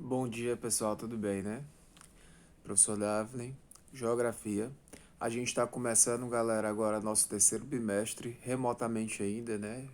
Bom dia, pessoal, tudo bem, né? Professor Daphne, Geografia. A gente está começando, galera, agora nosso terceiro bimestre, remotamente ainda, né?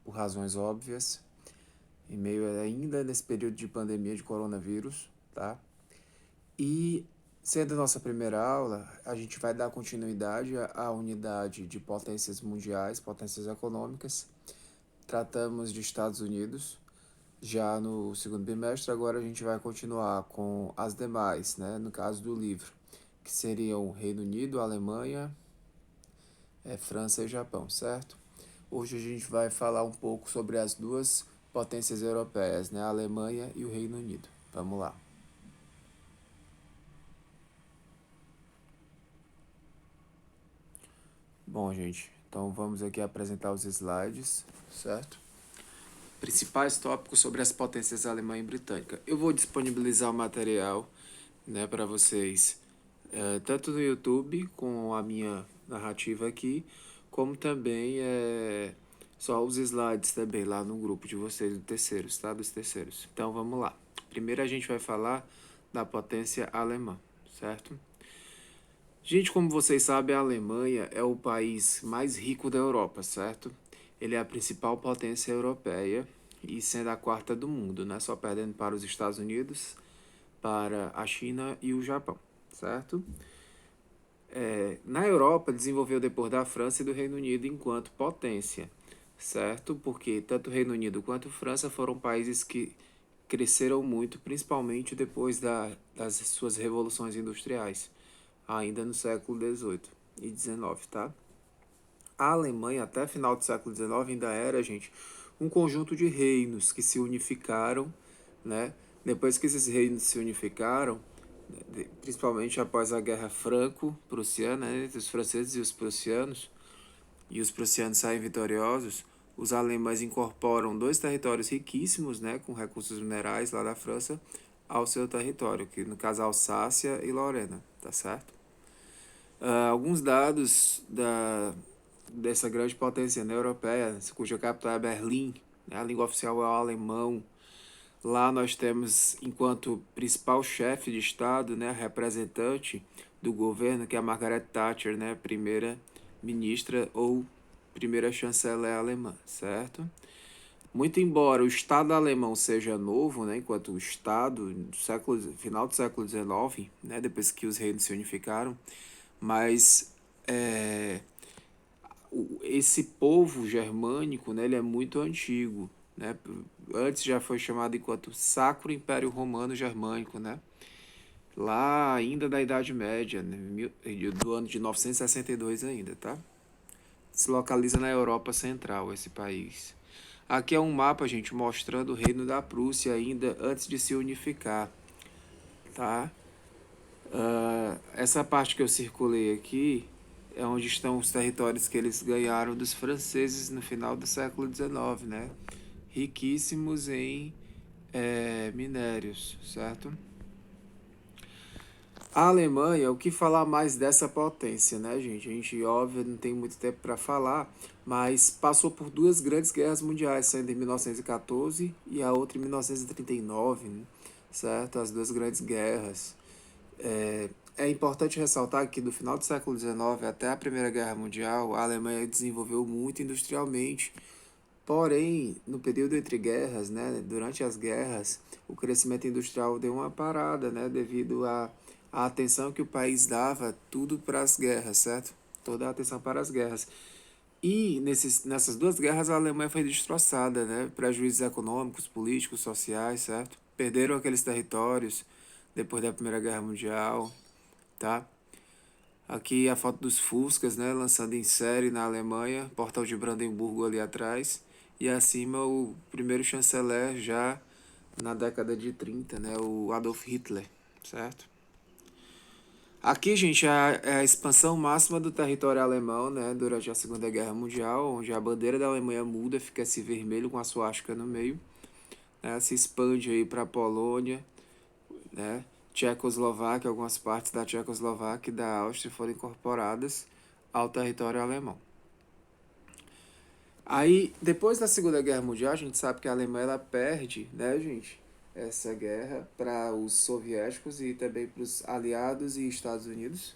Por razões óbvias, em meio ainda nesse período de pandemia de coronavírus, tá? E sendo nossa primeira aula, a gente vai dar continuidade à unidade de potências mundiais, potências econômicas. Tratamos de Estados Unidos, já no segundo bimestre. Agora a gente vai continuar com as demais, né? No caso do livro, que seriam Reino Unido, Alemanha, França e Japão, certo? Hoje a gente vai falar um pouco sobre as duas potências europeias, né? A Alemanha e o Reino Unido. Vamos lá. Bom, gente, então vamos aqui apresentar os slides, certo? Principais tópicos sobre as potências alemã e britânica. Eu vou disponibilizar o material, né, para vocês, tanto no YouTube com a minha narrativa aqui, como também só os slides também lá no grupo de vocês do terceiros, tá? Dos terceiros. Então vamos lá. Primeiro a gente vai falar da potência alemã, certo? Gente, como vocês sabem, a Alemanha é o país mais rico da Europa, certo? Ele é a principal potência europeia e sendo a quarta do mundo, né? Só perdendo para os Estados Unidos, para a China e o Japão, certo? Na Europa, desenvolveu depois da França e do Reino Unido enquanto potência, certo? Porque tanto o Reino Unido quanto a França foram países que cresceram muito, principalmente depois das suas revoluções industriais, ainda no século XVIII e XIX, tá? A Alemanha, até final do século XIX, ainda era, gente, um conjunto de reinos que se unificaram, né? Depois que esses reinos se unificaram, principalmente após a Guerra Franco-Prussiana, né, entre os franceses e os prussianos saem vitoriosos, os alemães incorporam dois territórios riquíssimos, né, com recursos minerais lá da França, ao seu território, que no caso Alsácia e Lorena, tá certo? Alguns dados dessa grande potência, né, europeia, cuja capital é Berlim, né, a língua oficial é o alemão. Lá nós temos, enquanto principal chefe de Estado, né, representante do governo, que é a Margaret Thatcher, né, primeira ministra ou primeira chanceler alemã, certo? Muito embora o Estado alemão seja novo, né, enquanto o Estado, do final do século XIX, né, depois que os reinos se unificaram, mas esse povo germânico, né, ele é muito antigo, né? Antes já foi chamado enquanto Sacro Império Romano Germânico, né? Lá ainda da Idade Média, né? Do ano de 962 ainda, tá? Se localiza na Europa Central, esse país. Aqui é um mapa, gente, mostrando o reino da Prússia ainda antes de se unificar, tá? Essa parte que eu circulei aqui é onde estão os territórios que eles ganharam dos franceses no final do século XIX, né? Riquíssimos em minérios, certo? A Alemanha, o que falar mais dessa potência, né, gente? A gente, óbvio, não tem muito tempo para falar, mas passou por duas grandes guerras mundiais, sendo em 1914 e a outra em 1939, né? Certo? As duas grandes guerras. É importante ressaltar que do final do século XIX até a Primeira Guerra Mundial, a Alemanha desenvolveu muito industrialmente. Porém, no período entre guerras, né, durante as guerras, o crescimento industrial deu uma parada, né, devido à atenção que o país dava tudo para as guerras, certo? Toda a atenção para as guerras. E nessas duas guerras a Alemanha foi destroçada, né? Prejuízos econômicos, políticos, sociais, certo? Perderam aqueles territórios depois da Primeira Guerra Mundial, tá? Aqui a foto dos Fuscas, né, lançando em série na Alemanha, Portal de Brandemburgo ali atrás, e acima o primeiro chanceler já na década de 30, né, o Adolf Hitler, certo? Aqui, gente, é a expansão máxima do território alemão, né, durante a Segunda Guerra Mundial, onde a bandeira da Alemanha muda, fica esse vermelho com a suástica no meio, né, se expande aí para a Polônia, né? Tchecoslováquia, algumas partes da Tchecoslováquia e da Áustria foram incorporadas ao território alemão. Aí, depois da Segunda Guerra Mundial, a gente sabe que a Alemanha ela perde, né, gente? essa guerra para os soviéticos e também para os aliados e Estados Unidos,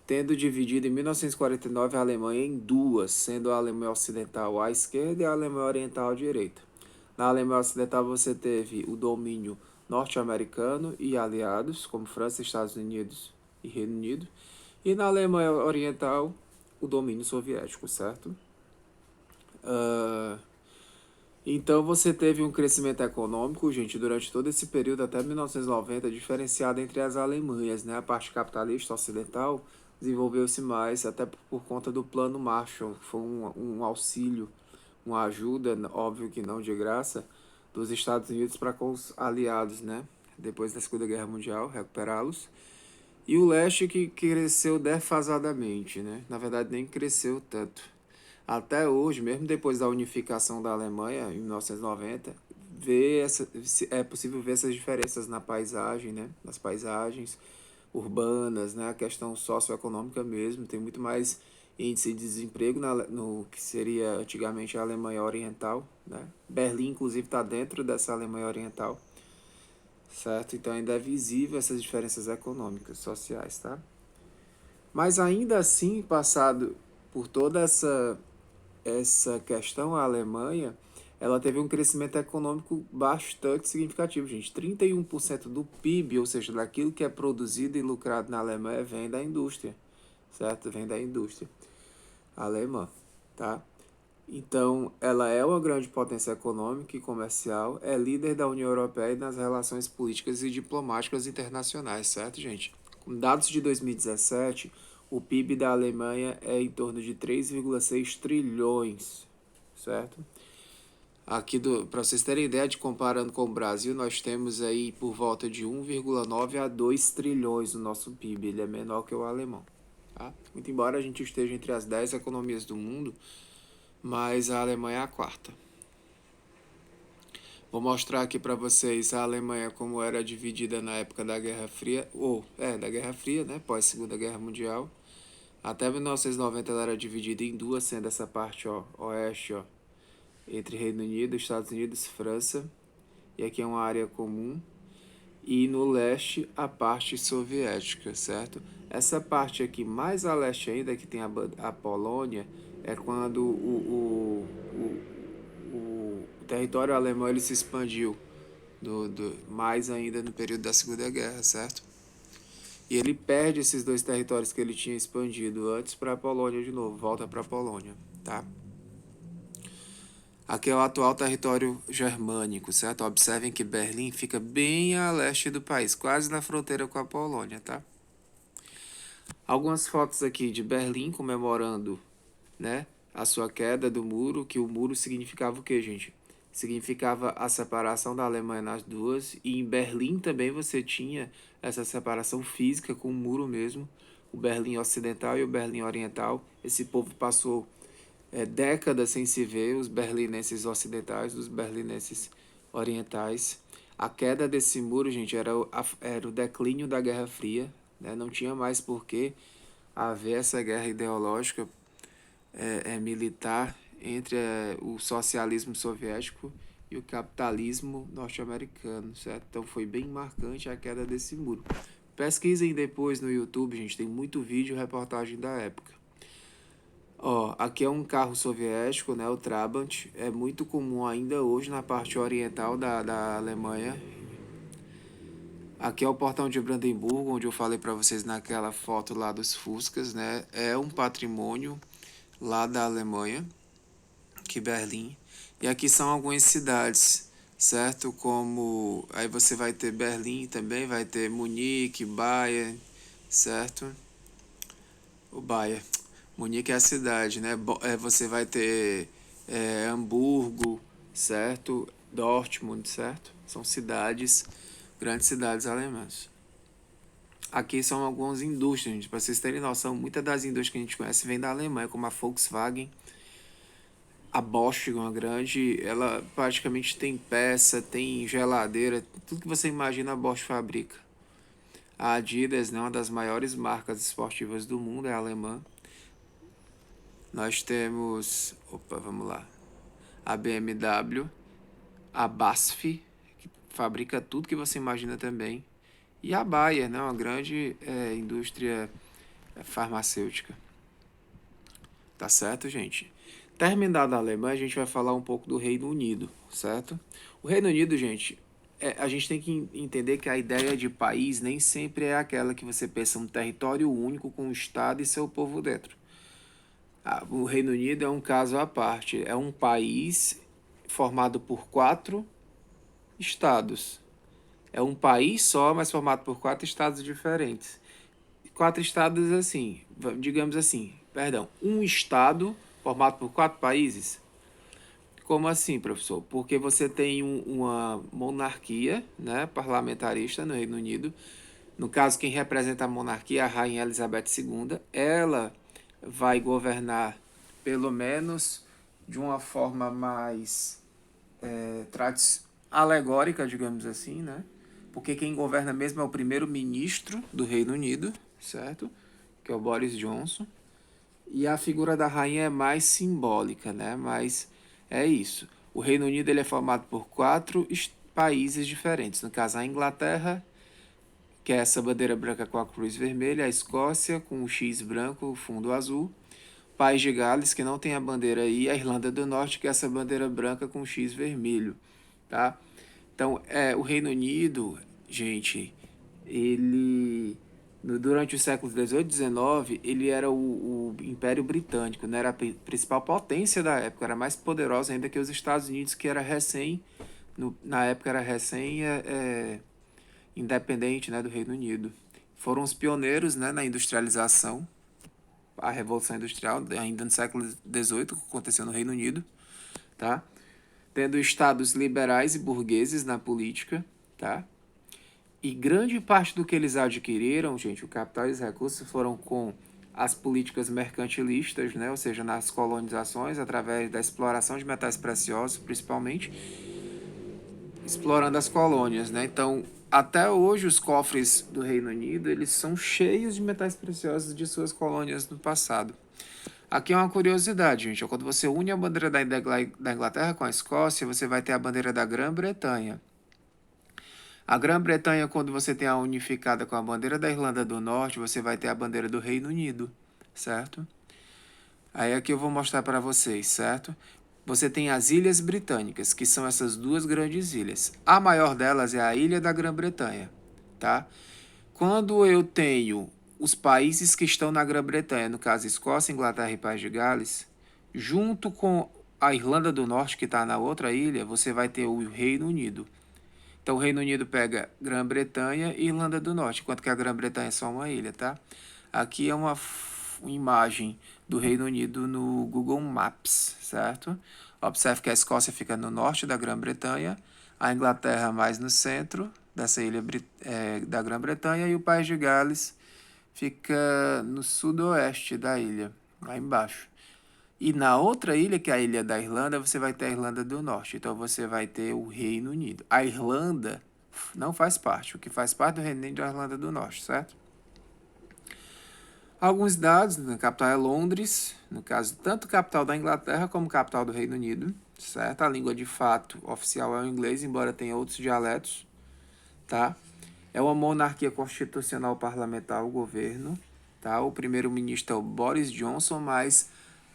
tendo dividido em 1949 a Alemanha em duas, sendo a Alemanha Ocidental à esquerda e a Alemanha Oriental à direita. Na Alemanha Ocidental você teve o domínio norte-americano e aliados, como França, Estados Unidos e Reino Unido, e na Alemanha Oriental o domínio soviético, certo? Então você teve um crescimento econômico, gente, durante todo esse período até 1990, diferenciado entre as Alemanhas, né? A parte capitalista ocidental desenvolveu-se mais, até por conta do Plano Marshall, que foi um auxílio, uma ajuda, óbvio que não de graça, dos Estados Unidos para com os aliados, né? Depois da Segunda Guerra Mundial, recuperá-los. E o leste que cresceu defasadamente, né? Na verdade, nem cresceu tanto. Até hoje, mesmo depois da unificação da Alemanha, em 1990, é possível ver essas diferenças na paisagem, né? Nas paisagens urbanas, né? A questão socioeconômica mesmo. Tem muito mais índice de desemprego no que seria antigamente a Alemanha Oriental, né? Berlim, inclusive, está dentro dessa Alemanha Oriental, certo? Então ainda é visível essas diferenças econômicas, sociais, tá? Mas ainda assim, passado por toda essa questão, a Alemanha, ela teve um crescimento econômico bastante significativo, gente. 31% do PIB, ou seja, daquilo que é produzido e lucrado na Alemanha, vem da indústria, certo? Vem da indústria alemã, tá? Então, ela é uma grande potência econômica e comercial, é líder da União Europeia nas relações políticas e diplomáticas internacionais, certo, gente? Com dados de 2017, o PIB da Alemanha é em torno de 3,6 trilhões, certo? Aqui, para vocês terem ideia, de comparando com o Brasil, nós temos aí por volta de 1,9 a 2 trilhões no nosso PIB, ele é menor que o alemão, tá? Muito embora a gente esteja entre as 10 economias do mundo, mas a Alemanha é a quarta. Vou mostrar aqui para vocês a Alemanha como era dividida na época da Guerra Fria, da Guerra Fria, né, pós Segunda Guerra Mundial. Até 1990 ela era dividida em duas, sendo essa parte, ó, oeste, ó, entre Reino Unido, Estados Unidos, França, e aqui é uma área comum, e no leste a parte soviética, certo? Essa parte aqui mais a leste ainda, que tem a Polônia, é quando o território alemão ele se expandiu mais ainda no período da Segunda Guerra, certo? E ele perde esses dois territórios que ele tinha expandido antes para a Polônia de novo, volta para a Polônia, tá? Aqui é o atual território germânico, certo? Observem que Berlim fica bem a leste do país, quase na fronteira com a Polônia, tá? Algumas fotos aqui de Berlim comemorando, né, a sua queda do muro, que o muro significava o quê, gente? Significava a separação da Alemanha nas duas, e em Berlim também você tinha essa separação física com o muro mesmo, o Berlim Ocidental e o Berlim Oriental. Esse povo passou décadas sem se ver, os berlinenses ocidentais dos berlinenses orientais. A queda desse muro, gente, era o declínio da Guerra Fria, né? Não tinha mais por que haver essa guerra ideológica militar entre o socialismo soviético e o capitalismo norte-americano, certo? Então foi bem marcante a queda desse muro. Pesquisem depois no YouTube, gente, tem muito vídeo e reportagem da época. Ó, aqui é um carro soviético, né, o Trabant, é muito comum ainda hoje na parte oriental da Alemanha. Aqui é o portão de Brandemburgo, onde eu falei para vocês naquela foto lá dos Fuscas, né? É um patrimônio lá da Alemanha, que Berlim. E aqui são algumas cidades, certo? Como aí você vai ter Berlim também, vai ter Munique, Bayern, certo? O Bayern. Munique é a cidade, né? Você vai ter Hamburgo, certo? Dortmund, certo? São cidades, grandes cidades alemãs. Aqui são algumas indústrias, gente. Para vocês terem noção, muitas das indústrias que a gente conhece vêm da Alemanha, como a Volkswagen, a Bosch, uma grande, ela praticamente tem peça, tem geladeira, tudo que você imagina a Bosch fabrica. A Adidas, né, uma das maiores marcas esportivas do mundo, é alemã. Nós temos, vamos lá, a BMW, a BASF, que fabrica tudo que você imagina também. E a Bayer, né, uma grande indústria farmacêutica. Tá certo, gente? Terminada a Alemanha, a gente vai falar um pouco do Reino Unido, certo? O Reino Unido, gente, a gente tem que entender que a ideia de país nem sempre é aquela que você pensa um território único com um estado e seu povo dentro. O Reino Unido é um caso à parte. É um país formado por 4 estados. É um país só, mas formado por 4 estados diferentes. 4 estados assim, digamos assim, perdão, um estado formado por 4 países. Como assim, professor? Porque você tem uma monarquia, né, parlamentarista no Reino Unido. No caso, quem representa a monarquia é a Rainha Elizabeth II. Ela vai governar, pelo menos de uma forma mais alegórica, digamos assim, né? Porque quem governa mesmo é o primeiro-ministro do Reino Unido, certo? Que é o Boris Johnson. E a figura da rainha é mais simbólica, né? Mas é isso. O Reino Unido ele é formado por 4 países diferentes. No caso, a Inglaterra, que é essa bandeira branca com a cruz vermelha, a Escócia, com o X branco, o fundo azul, País de Gales, que não tem a bandeira aí, a Irlanda do Norte, que é essa bandeira branca com o X vermelho, tá? Então, o Reino Unido, gente, ele durante o século XVIII e XIX, ele era o Império Britânico, né? Era a principal potência da época, era mais poderosa ainda que os Estados Unidos, que era recém, na época era recém independente, né, do Reino Unido. Foram os pioneiros, né, na industrialização, a Revolução Industrial, ainda no século XVIII, que aconteceu no Reino Unido, tá? Tendo estados liberais e burgueses na política, tá? E grande parte do que eles adquiriram, gente, o capital e os recursos foram com as políticas mercantilistas, né? Ou seja, nas colonizações, através da exploração de metais preciosos, principalmente, explorando as colônias, né? Então, até hoje, os cofres do Reino Unido, eles são cheios de metais preciosos de suas colônias no passado. Aqui é uma curiosidade, gente. Quando você une a bandeira da Inglaterra com a Escócia, você vai ter a bandeira da Grã-Bretanha. A Grã-Bretanha, quando você tem a unificada com a bandeira da Irlanda do Norte, você vai ter a bandeira do Reino Unido, certo? Aí aqui eu vou mostrar para vocês, certo? Você tem as Ilhas Britânicas, que são essas 2 grandes ilhas. A maior delas é a Ilha da Grã-Bretanha, tá? Quando eu tenho os países que estão na Grã-Bretanha, no caso Escócia, Inglaterra e País de Gales, junto com a Irlanda do Norte, que está na outra ilha, você vai ter o Reino Unido. Então o Reino Unido pega Grã-Bretanha e Irlanda do Norte, enquanto que a Grã-Bretanha é só uma ilha, tá? Aqui é uma imagem do Reino Unido no Google Maps, certo? Observe que a Escócia fica no norte da Grã-Bretanha, a Inglaterra mais no centro dessa ilha da Grã-Bretanha e o País de Gales fica no sudoeste da ilha, lá embaixo. E na outra ilha, que é a ilha da Irlanda, você vai ter a Irlanda do Norte. Então você vai ter o Reino Unido. A Irlanda não faz parte. O que faz parte do Reino Unido é a Irlanda do Norte, certo? Alguns dados, a capital é Londres, no caso, tanto capital da Inglaterra como capital do Reino Unido, certo? A língua de fato oficial é o inglês, embora tenha outros dialetos, tá? É uma monarquia constitucional parlamentar, o governo, tá? O primeiro-ministro é o Boris Johnson, mas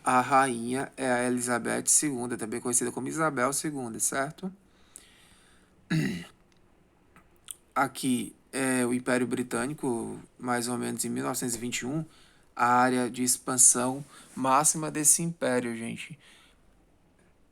a rainha é a Elizabeth II, também conhecida como Isabel II, certo? Aqui é o Império Britânico, mais ou menos em 1921, a área de expansão máxima desse império, gente,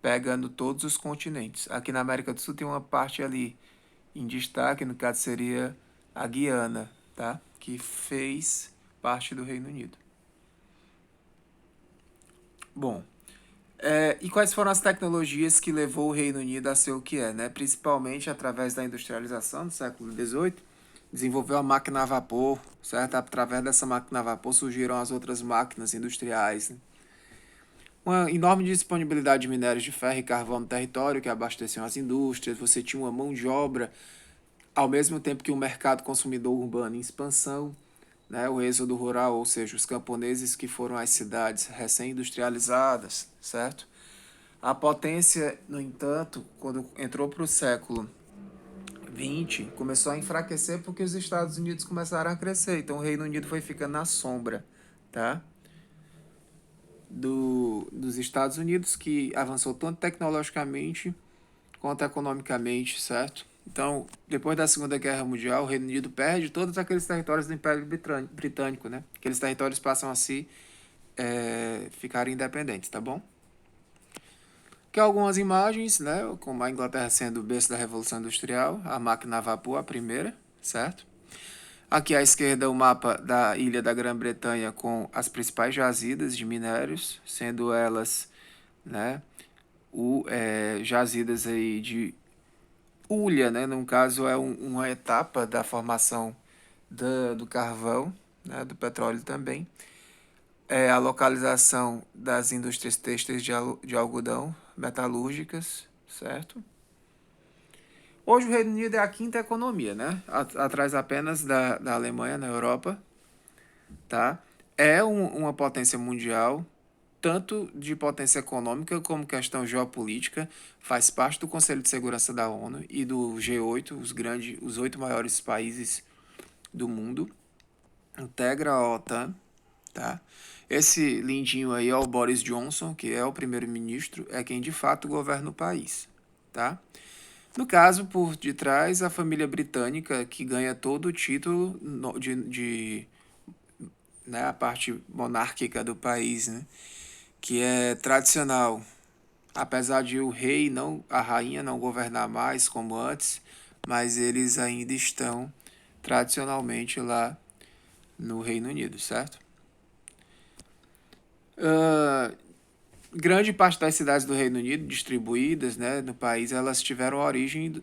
pegando todos os continentes. Aqui na América do Sul tem uma parte ali em destaque, no caso seria a Guiana, tá? Que fez parte do Reino Unido. Bom, e quais foram as tecnologias que levou o Reino Unido a ser o que é, né? Principalmente através da industrialização do século XVIII, desenvolveu a máquina a vapor, certo? Através dessa máquina a vapor surgiram as outras máquinas industriais, né? Uma enorme disponibilidade de minérios de ferro e carvão no território que abasteciam as indústrias, você tinha uma mão de obra, ao mesmo tempo que o mercado consumidor urbano em expansão, né? O êxodo rural, ou seja, os camponeses que foram às cidades recém-industrializadas, certo? A potência, no entanto, quando entrou para o século XX começou a enfraquecer porque os Estados Unidos começaram a crescer. Então o Reino Unido foi ficando na sombra, tá? Dos Estados Unidos, que avançou tanto tecnologicamente quanto economicamente, certo? Então, depois da Segunda Guerra Mundial, o Reino Unido perde todos aqueles territórios do Império Britânico, né? Aqueles territórios passam a se ficarem independentes, tá bom? Aqui algumas imagens, né? Como a Inglaterra sendo o berço da Revolução Industrial, a máquina a vapor, a primeira, certo? Aqui à esquerda o mapa da ilha da Grã-Bretanha com as principais jazidas de minérios, sendo elas, né, jazidas aí de hulha, né, no caso é uma etapa da formação do carvão, né, do petróleo também. É a localização das indústrias têxteis de algodão, metalúrgicas, certo? Hoje o Reino Unido é a quinta economia, né? Atrás apenas da Alemanha na Europa, tá? É uma potência mundial, tanto de potência econômica como questão geopolítica, faz parte do Conselho de Segurança da ONU e do G8, os 8 maiores países do mundo, integra a OTAN, tá? Esse lindinho aí é o Boris Johnson, que é o primeiro-ministro, é quem de fato governa o país, tá? No caso, por detrás, a família britânica, que ganha todo o título né, a parte monárquica do país, né, que é tradicional. Apesar de o rei, não, a rainha não governar mais como antes, mas eles ainda estão tradicionalmente lá no Reino Unido, certo? Grande parte das cidades do Reino Unido distribuídas, né, no país, elas tiveram origem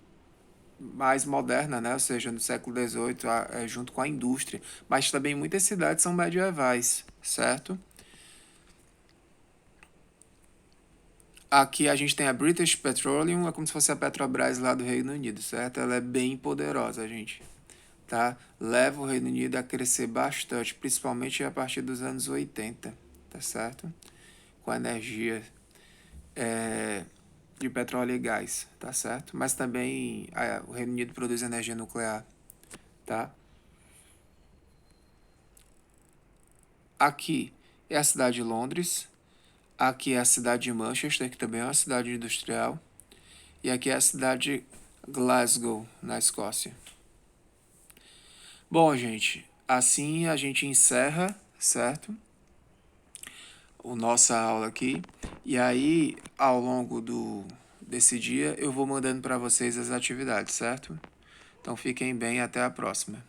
mais moderna, né? Ou seja, no século XVIII, junto com a indústria. Mas também muitas cidades são medievais, certo? Aqui a gente tem a British Petroleum, é como se fosse a Petrobras lá do Reino Unido, certo? Ela é bem poderosa, gente. Tá? Leva o Reino Unido a crescer bastante, principalmente a partir dos anos 80, tá certo? Com a energia de petróleo e gás, tá certo? Mas também o Reino Unido produz energia nuclear, tá? Aqui é a cidade de Londres, aqui é a cidade de Manchester, que também é uma cidade industrial, e aqui é a cidade de Glasgow, na Escócia. Bom, gente, assim a gente encerra, certo? A nossa aula aqui. E aí, ao longo desse dia, eu vou mandando para vocês as atividades, certo? Então fiquem bem, até a próxima.